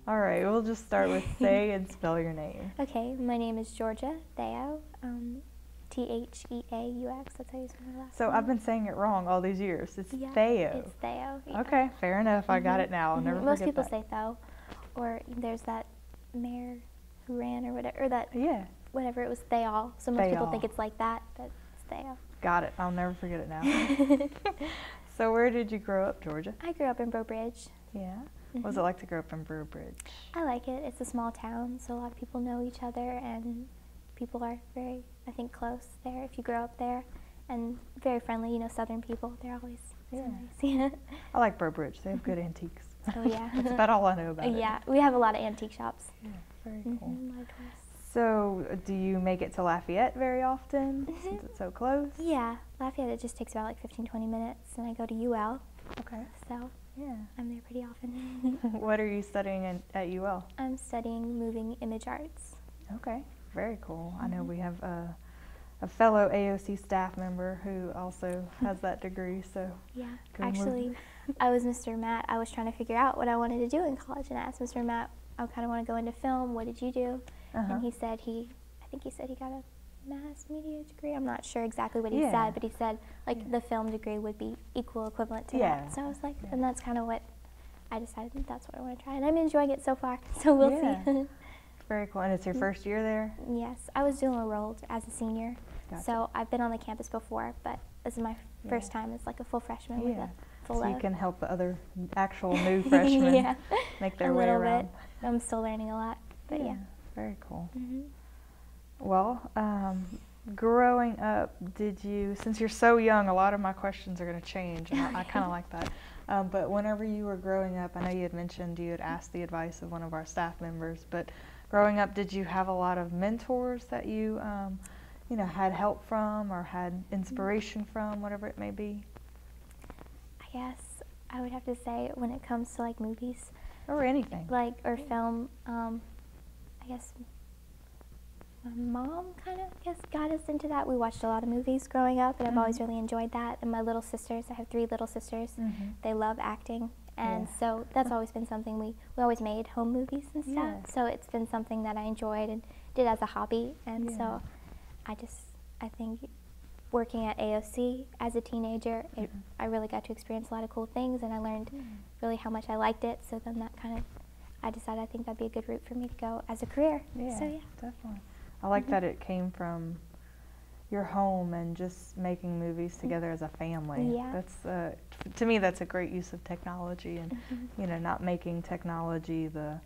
All right, we'll just start with say and spell your name. Okay, my name is Georgia Theaux, T-H-E-A-U-X, that's how you say my last name. So I've been saying it wrong all these years. It's Yeah, Theaux. it's Theaux, yeah. Okay, fair enough. I got it now. I'll never Most forget people that. say Theaux, or there's that mayor who ran or whatever, or that, Yeah, whatever, it was Theaux. So most people Theaux. think it's like that, but it's Theaux. got it. I'll never forget it now. So where did you grow up, Georgia? I grew up in Breaux Bridge. Yeah. What was it like to grow up in Breaux Bridge? I like it. It's a small town, so a lot of people know each other, and people are very, I think, close there if you grow up there, and very friendly. You know, Southern people, they're always so nice. I like Breaux Bridge. They have good antiques. Oh yeah. That's about all I know about it. Yeah, we have a lot of antique shops. Yeah, very cool. A lot of tourists. So, do you make it to Lafayette very often, since it's so close? Yeah, Lafayette, it just takes about like 15-20 minutes, and I go to UL, Okay. so Yeah. I'm there pretty often. What are you studying at UL? I'm studying moving image arts. Okay, very cool. I know we have a fellow AOC staff member who also has that degree, so. Yeah, Good actually, I was Mr. Matt. I was trying to figure out what I wanted to do in college, and I asked Mr. Matt, I kind of want to go into film. What did you do? And he said I think he said he got a mass media degree. I'm not sure exactly what he said, but he said like the film degree would be equivalent to that. So I was like, and that's kind of what I decided that's what I want to try, and I'm enjoying it so far. So we'll see. Very cool. And it's your first year there? Yes, I was dual enrolled as a senior, so I've been on the campus before, but this is my first time as like a full freshman with a full So you load. can help the other actual new freshmen make their way around. Bit. I'm still learning a lot, but yeah. Very cool. Well, growing up, since you're so young, a lot of my questions are going to change, and I kind of like that. But whenever you were growing up, I know you had mentioned you had asked the advice of one of our staff members, but growing up, did you have a lot of mentors that you, had help from or had inspiration from, whatever it may be? I guess I would have to say when it comes to like movies. Or anything. Or film, I guess my mom kind of got us into that. We watched a lot of movies growing up, and I've always really enjoyed that. And my little sisters, I have 3 little sisters, they love acting, and so that's always been something we always made home movies and stuff. So it's been something that I enjoyed and did as a hobby, and so I think working at AOC as a teenager, I really got to experience a lot of cool things, and I learned really how much I liked it. So then that kind of, I decided I think that'd be a good route for me to go as a career. Yeah, so yeah, definitely. I like that it came from your home and just making movies together as a family. Yeah. That's to me that's a great use of technology, and not making technology the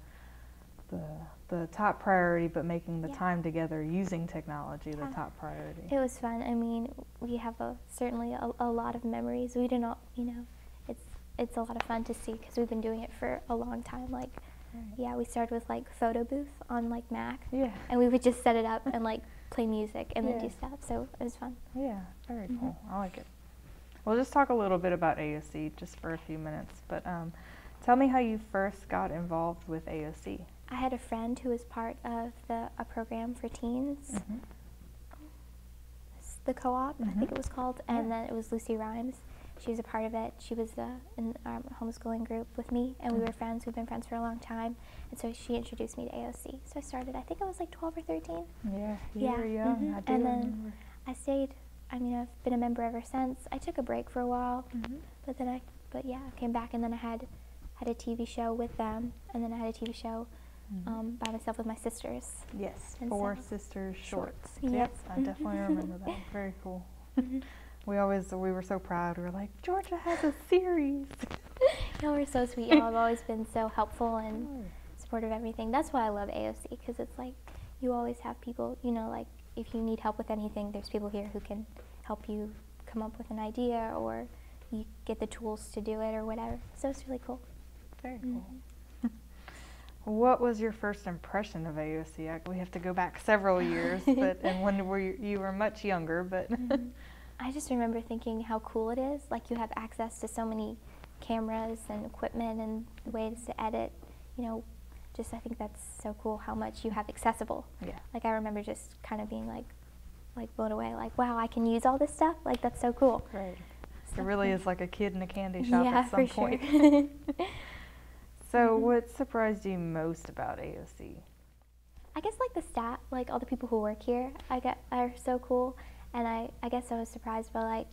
top priority, but making the time together using technology the top priority. It was fun. I mean, we have certainly a lot of memories. We didn't, it's a lot of fun to see because we've been doing it for a long time. Like, we started with like photo booth on like Mac, and we would just set it up and like play music and then do stuff. So it was fun. Yeah, very cool. I like it. We'll just talk a little bit about AOC just for a few minutes, but tell me how you first got involved with AOC. I had a friend who was part of a program for teens, the co-op, I think it was called, and then it was Lucy Rhymes. She was a part of it. She was in our homeschooling group with me, and we were friends. We've been friends for a long time, and so she introduced me to AOC. So I started, I think I was like 12 or 13. Yeah, you were young. I do and then remember. I stayed. I mean, I've been a member ever since. I took a break for a while, but then I came back, and then I had a TV show with them, and then I had a TV show by myself with my sisters. Yes, And 4 so- Sisters Shorts. Yes. Yep, I definitely remember that. Very cool. We were so proud. We were like, Georgia has a series. Y'all were so sweet. Y'all have always been so helpful and supportive of everything. That's why I love AOC, because it's like you always have people, like if you need help with anything, there's people here who can help you come up with an idea, or you get the tools to do it or whatever. So it's really cool. Very cool. What was your first impression of AOC? We have to go back several years, and when you were much younger, but. I just remember thinking how cool it is. Like, you have access to so many cameras and equipment and ways to edit. I think that's so cool how much you have accessible. Yeah. Like, I remember just kind of being like blown away. Like, wow, I can use all this stuff. Like, that's so cool. Right. It really is like a kid in a candy shop at some point. Sure. So what surprised you most about AOC? I guess like the staff, like all the people who work here, are so cool, and I guess I was surprised by like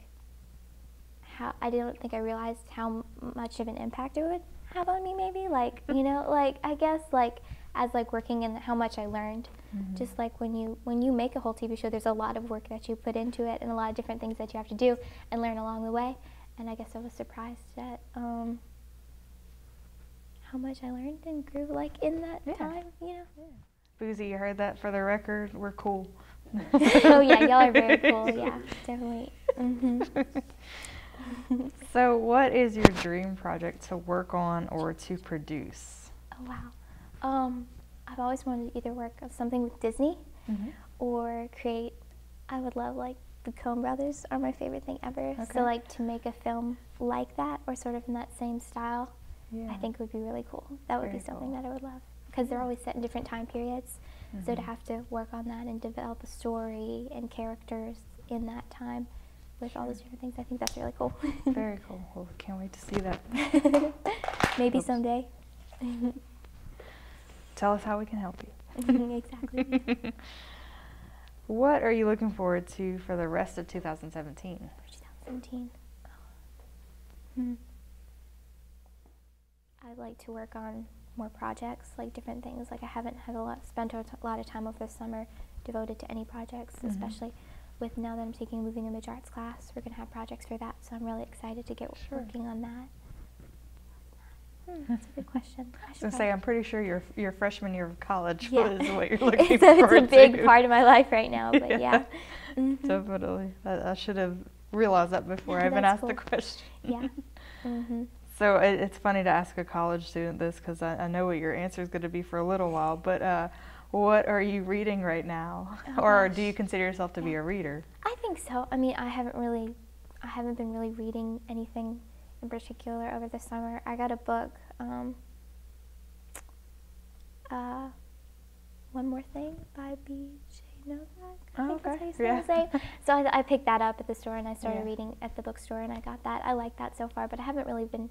how I didn't think I realized how much of an impact it would have on me. Maybe like like I guess like as like working and how much I learned. Just like when you make a whole TV show, there's a lot of work that you put into it and a lot of different things that you have to do and learn along the way. And I guess I was surprised at how much I learned and grew like in that time. Boozy, you heard that for the record? We're cool. Oh yeah, y'all are very cool. Yeah, definitely. So what is your dream project to work on or to produce? Oh wow. I've always wanted to either work on something with Disney or create. I would love like the Coen Brothers are my favorite thing ever. Okay. So like to make a film like that or sort of in that same style, I think would be really cool. That would be something that I would love. Because they're always set in different time periods, so to have to work on that and develop a story and characters in that time with all those different things, I think that's really cool. Very cool. Well, can't wait to see that. Maybe someday. Tell us how we can help you. Exactly. What are you looking forward to for the rest of 2017? For 2017. I'd like to work on more projects, like different things. Like I haven't had spent a lot of time over the summer devoted to any projects, especially with now that I'm taking a moving image arts class. We're going to have projects for that, so I'm really excited to get working on that. That's a good question. I was going to say, I'm pretty sure your freshman year of college is what you're looking it's forward to. It's a big part of my life right now, but yeah. Definitely. I should have realized that before I even asked the question. Yeah. So it's funny to ask a college student this because I know what your answer is going to be for a little while, but what are you reading right now? Or do you consider yourself to be a reader? I think so. I mean, I haven't been really reading anything in particular over the summer. I got a book, One More Thing by B.J. Novak. I think that's how you say his name. So I picked that up at the store and I started reading at the bookstore and I got that. I like that so far, but I haven't really been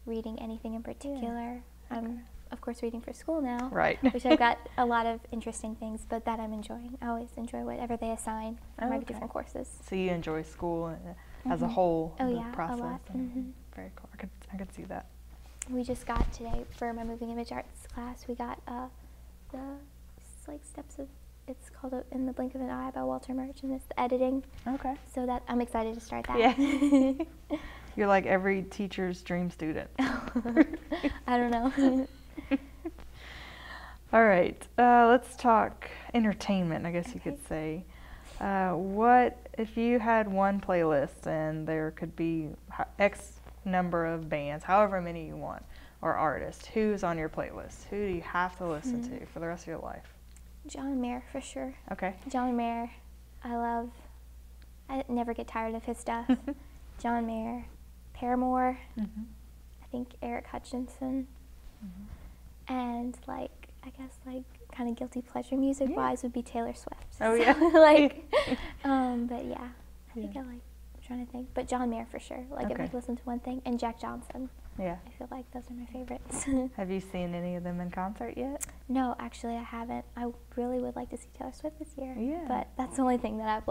reading anything in particular. I'm, of course, reading for school now, which I've got a lot of interesting things, but that I'm enjoying. I always enjoy whatever they assign for my different courses. So you enjoy school as a whole, the process? A lot. Very cool. I could see that. We just got today, for my moving image arts class, we got the steps of, it's called In the Blink of an Eye by Walter Murch, and it's the editing. Okay. So that I'm excited to start that. Yeah. You're like every teacher's dream student. I don't know. All right. Let's talk entertainment, I guess you could say. What if you had one playlist and there could be X number of bands, however many you want, or artists, who's on your playlist? Who do you have to listen to for the rest of your life? John Mayer, for sure. Okay. John Mayer, I never get tired of his stuff. John Mayer, Paramore, I think Eric Hutchinson, and I guess kind of guilty pleasure music wise would be Taylor Swift. Oh yeah. But yeah, I think I'm trying to think, but John Mayer for sure. If I could listen to one thing, and Jack Johnson. Yeah. I feel like those are my favorites. Have you seen any of them in concert yet? No, actually I haven't. I really would like to see Taylor Swift this year. Yeah. But that's the only thing that I've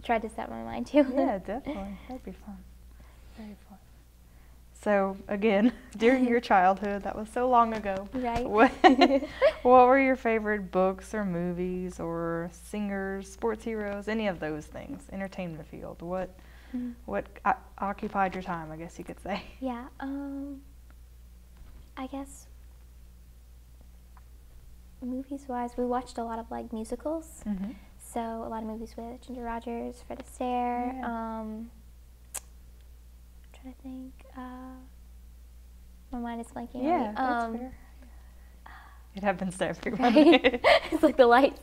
tried to set my mind to. Yeah, definitely. That'd be fun. Very fun. So again, during your childhood, that was so long ago. Right. What were your favorite books or movies or singers, sports heroes, any of those things? Entertainment field. What occupied your time, I guess you could say? Yeah. I guess movies-wise, we watched a lot of musicals. So a lot of movies with Ginger Rogers, Fred Astaire. I'm trying to think. My mind is blanking on me. Yeah, that's fair. It happens to everyone. Right? It's like the lights.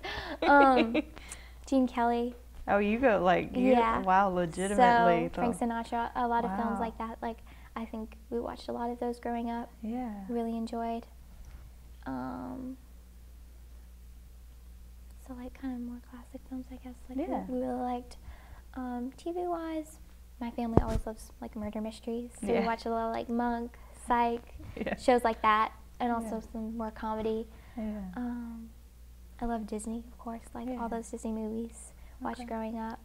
Gene Kelly. Oh, you go wow, legitimately. So Frank Sinatra, a lot of films like that. I think we watched a lot of those growing up. Yeah. Really enjoyed. So kind of more classic films, I guess. We really liked. TV-wise, my family always loves murder mysteries. So we watch a lot of Monk, Psych, shows like that. and also some more comedy. Yeah. I love Disney, of course, like all those Disney movies watched growing up.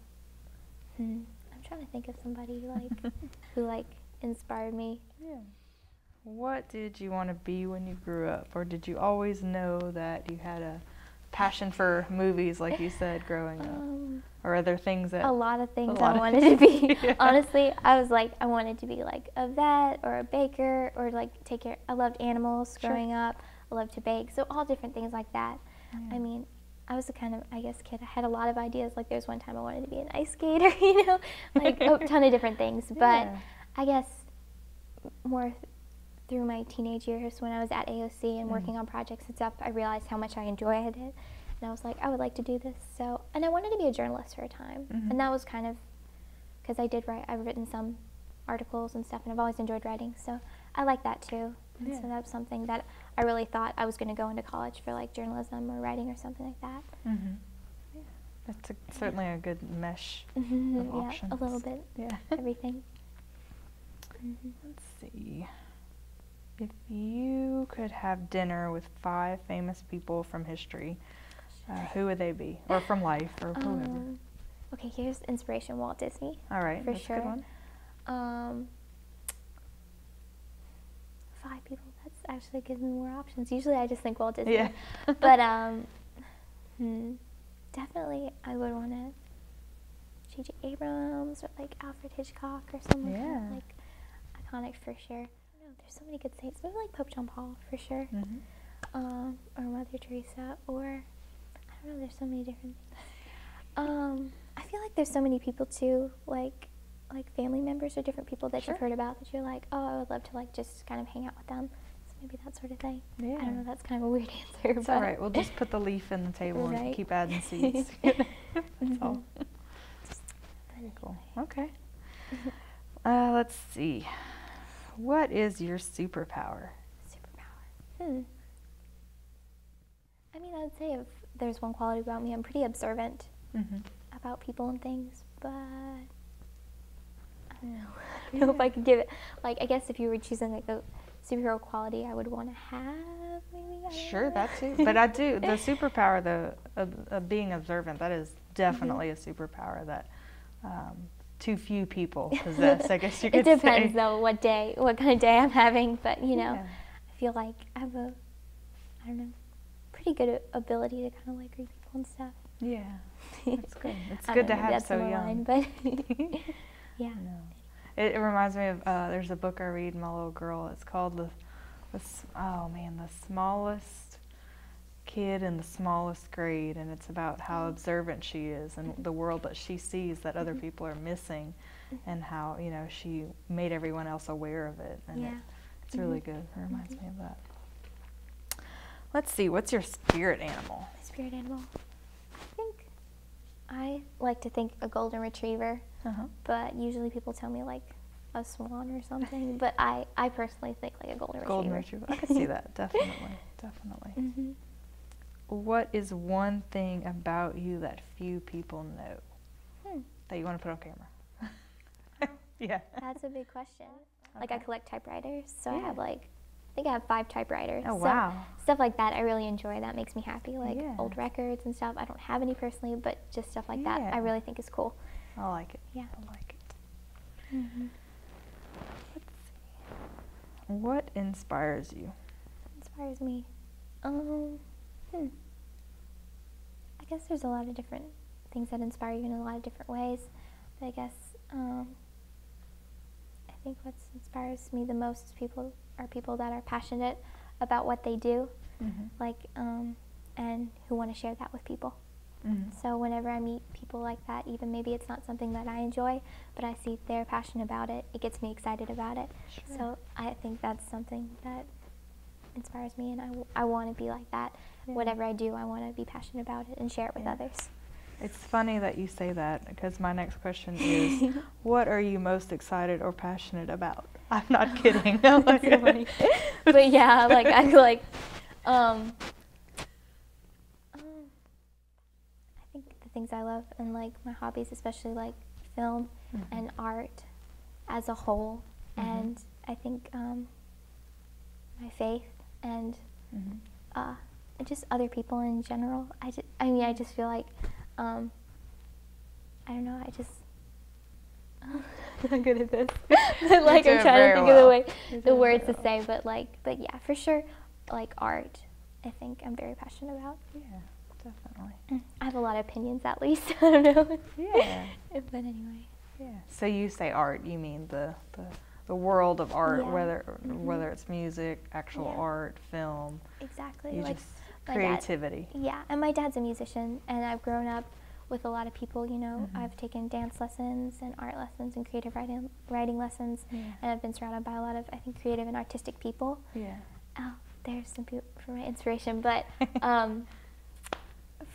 I'm trying to think of somebody like who like inspired me. Yeah. What did you want to be when you grew up, or did you always know that you had a passion for movies, like you said, growing up? Or are there things that... A lot of things I wanted to be. Yeah. Honestly, I was like, I wanted to be like a vet or a baker or like take care. I loved animals growing up. I loved to bake. So all different things like that. I mean, I was the kind of, I guess, kid. I had a lot of ideas. Like there was one time I wanted to be an ice skater, you know, like a ton of different things. But I guess more through my teenage years when I was at AOC and working on projects and stuff, I realized how much I enjoyed it. And I was like, I would like to do this. So, and I wanted to be a journalist for a time. And that was kind of, because I did write, I've written some articles and stuff, and I've always enjoyed writing. So I like that too. And so that's something that I really thought I was going to go into college for, like journalism or writing or something like that. Yeah. That's certainly a good mesh of options. Yeah, a little bit. Yeah. Everything. Let's see. If you could have dinner with 5 famous people from history, who would they be? Or from life, or whoever. Okay, here's inspiration: Walt Disney. All right, for that's sure. a good one. 5 people. That's actually gives me more options. Usually, I just think Walt Disney. Yeah. But definitely, I would want to J.J. Abrams or like Alfred Hitchcock or someone kind of like iconic for sure. There's so many good saints. Maybe like Pope John Paul for sure, or Mother Teresa, or I don't know. There's so many different things. I feel like there's so many people too, like family members or different people that you've heard about that you're like, oh, I would love to like just kind of hang out with them. So maybe that sort of thing. Yeah. I don't know. That's kind of a weird answer. It's all right. We'll just put the leaf in the table and keep adding seats. That's all. Very cool. Okay. Let's see. What is your superpower? Superpower. I mean, I'd say if there's one quality about me, I'm pretty observant about people and things, but I don't know. I don't know if I could give it, like, I guess if you were choosing like a superhero quality I would want to have, maybe? Sure, that too. But I do, the superpower, of being observant, that is definitely a superpower that too few people possess, I guess you could say. It depends, though, what kind of day I'm having, but, you know, I feel like I have a, I don't know, pretty good ability to kind of, like, read people and stuff. Yeah, that's good. It's good to have so young. But yeah. No. It reminds me of, there's a book I read, my little girl, it's called the smallest kid in the smallest grade, and it's about how observant she is and the world that she sees that other people are missing, and how, you know, she made everyone else aware of it, and it's really good. It reminds me of that. Let's see, what's your spirit animal? My spirit animal? I think I like to think a golden retriever, but usually people tell me like a swan or something, but I personally think like a golden retriever. Golden retriever, I could see that, definitely, definitely. What is one thing about you that few people know that you want to put on camera? Yeah. That's a big question. Like I collect typewriters, so I have like, I think I have 5 typewriters. Oh, so wow. Stuff like that I really enjoy. That makes me happy. Like old records and stuff. I don't have any personally, but just stuff like that I really think is cool. I like it. Yeah. I like it. Let's see. What inspires you? Inspires me? I guess there's a lot of different things that inspire you in a lot of different ways. But I guess I think what inspires me the most is people that are passionate about what they do, like and who want to share that with people. So whenever I meet people like that, even maybe it's not something that I enjoy, but I see they're passionate about it, it gets me excited about it. Sure. So I think that's something that inspires me, and I want to be like that. Whatever I do, I want to be passionate about it and share it with others. It's funny that you say that, because my next question is, what are you most excited or passionate about? I'm not kidding. That's so funny. But yeah, like I like, I think the things I love and like my hobbies, especially like film and art as a whole, and I think my faith and Mm-hmm. just other people in general. I just feel like, I don't know, I'm not good at this, but like I'm trying to think of the words to say, but yeah, for sure, like art, I think I'm very passionate about. Yeah, definitely. I have a lot of opinions, at least. I don't know. Yeah. But anyway. Yeah. So you say art, you mean the world of art, Yeah. whether it's music, actual art, film. Exactly. You like just creativity. Yeah, and my dad's a musician, and I've grown up with a lot of people, you know. I've taken dance lessons and art lessons and creative writing lessons, and I've been surrounded by a lot of, I think, creative and artistic people. Yeah. Oh, there's some people for my inspiration, but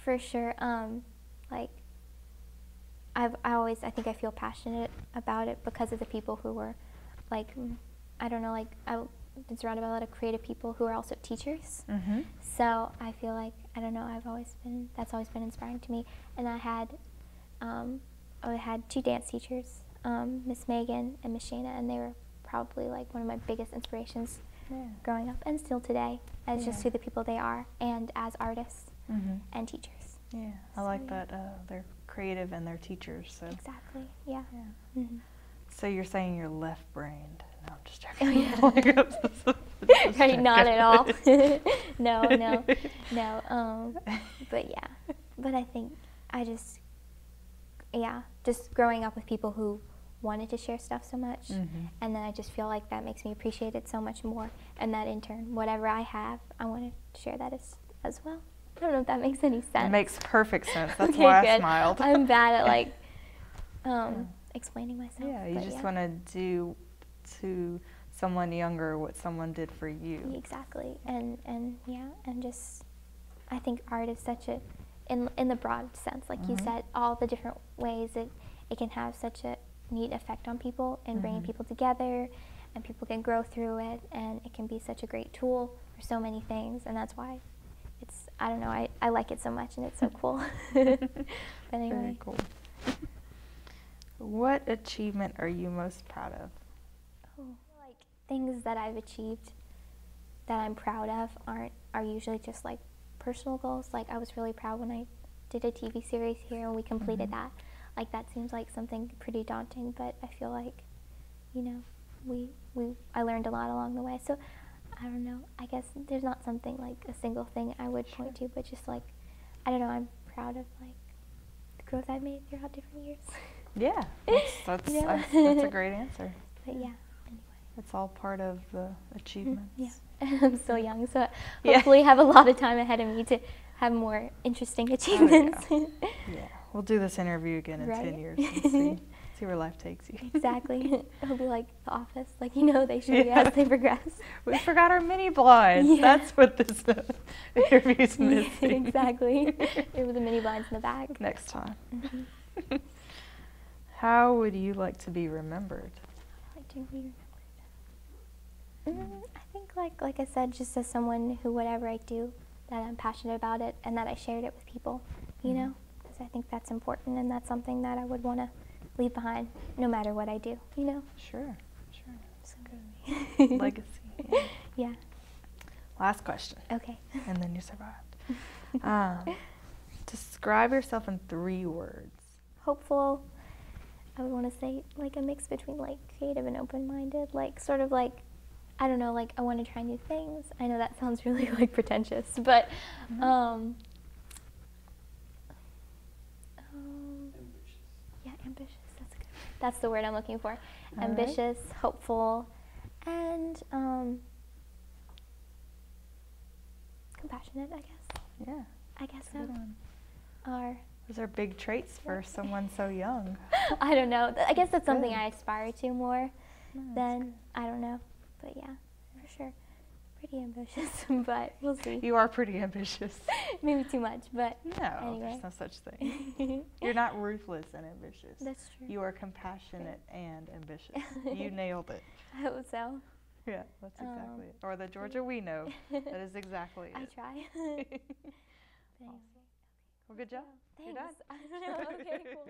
for sure, like I think I feel passionate about it because of the people who were, like, I don't know, like I've been surrounded by a lot of creative people who are also teachers. Mm-hmm. So I feel like, I don't know, that's always been inspiring to me. And I had two dance teachers, Miss Megan and Miss Shana, and they were probably like one of my biggest inspirations growing up, and still today, as just who the people they are, and as artists and teachers. Yeah, I like that they're creative and they're teachers. So exactly, yeah. So you're saying you're left-brained? No, I'm just joking. Right, not at all. No. But yeah, but I think just growing up with people who wanted to share stuff so much, and then I just feel like that makes me appreciate it so much more, and that in turn, whatever I have, I want to share that as well. I don't know if that makes any sense. It makes perfect sense. That's okay, why good. I smiled. I'm bad at like explaining myself. Yeah, you just want to do to someone younger what someone did for you. Exactly, and just I think art is such a, in the broad sense, like you said, all the different ways it can have such a neat effect on people and bringing people together, and people can grow through it, and it can be such a great tool for so many things, and that's why it's, I don't know, I like it so much, and it's so cool. But anyway. Very cool. What achievement are you most proud of? Like things that I've achieved that I'm proud of are usually just like personal goals. Like I was really proud when I did a TV series here and we completed that. Like that seems like something pretty daunting, but I feel like, you know, I learned a lot along the way. So I don't know, I guess there's not something like a single thing I would point to, but just like, I don't know, I'm proud of like the growth I've made throughout different years. Yeah, that's a great answer. But yeah, anyway. It's all part of the achievements. Yeah, I'm still young, so hopefully have a lot of time ahead of me to have more interesting achievements. Oh, yeah, we'll do this interview again in 10 years and see where life takes you. Exactly. It'll be like The Office, like, you know, they show you as they progress. We forgot our mini blinds. Yeah. That's what this interview's missing. Exactly. There were the mini blinds in the back. Next time. How would you like to be remembered? Like to be remembered? I think like I said, just as someone who, whatever I do, that I'm passionate about it and that I shared it with people, you know, because I think that's important, and that's something that I would want to leave behind no matter what I do, you know? Sure. So good. Legacy. Yeah. Last question. Okay. And then you survived. Describe yourself in 3 words. Hopeful. I would want to say like a mix between like creative and open-minded, like sort of like, I don't know, like I want to try new things. I know that sounds really like pretentious, but Ambitious. Yeah, ambitious. That's the word I'm looking for. All Ambitious, hopeful, and compassionate, I guess. Yeah. I guess so. Good one. Those are big traits for someone so young. I don't know. I guess that's something I aspire to more than, I don't know. But yeah, for sure. Pretty ambitious, but we'll see. You are pretty ambitious. Maybe too much, but no, anyway. There's no such thing. You're not ruthless and ambitious. That's true. You are compassionate and ambitious. You nailed it. I hope so. Yeah, that's exactly it. Or the Georgia we know, that is exactly it. I try. Anyway. Well, good job. Thanks. You're done. I don't know. Okay, cool.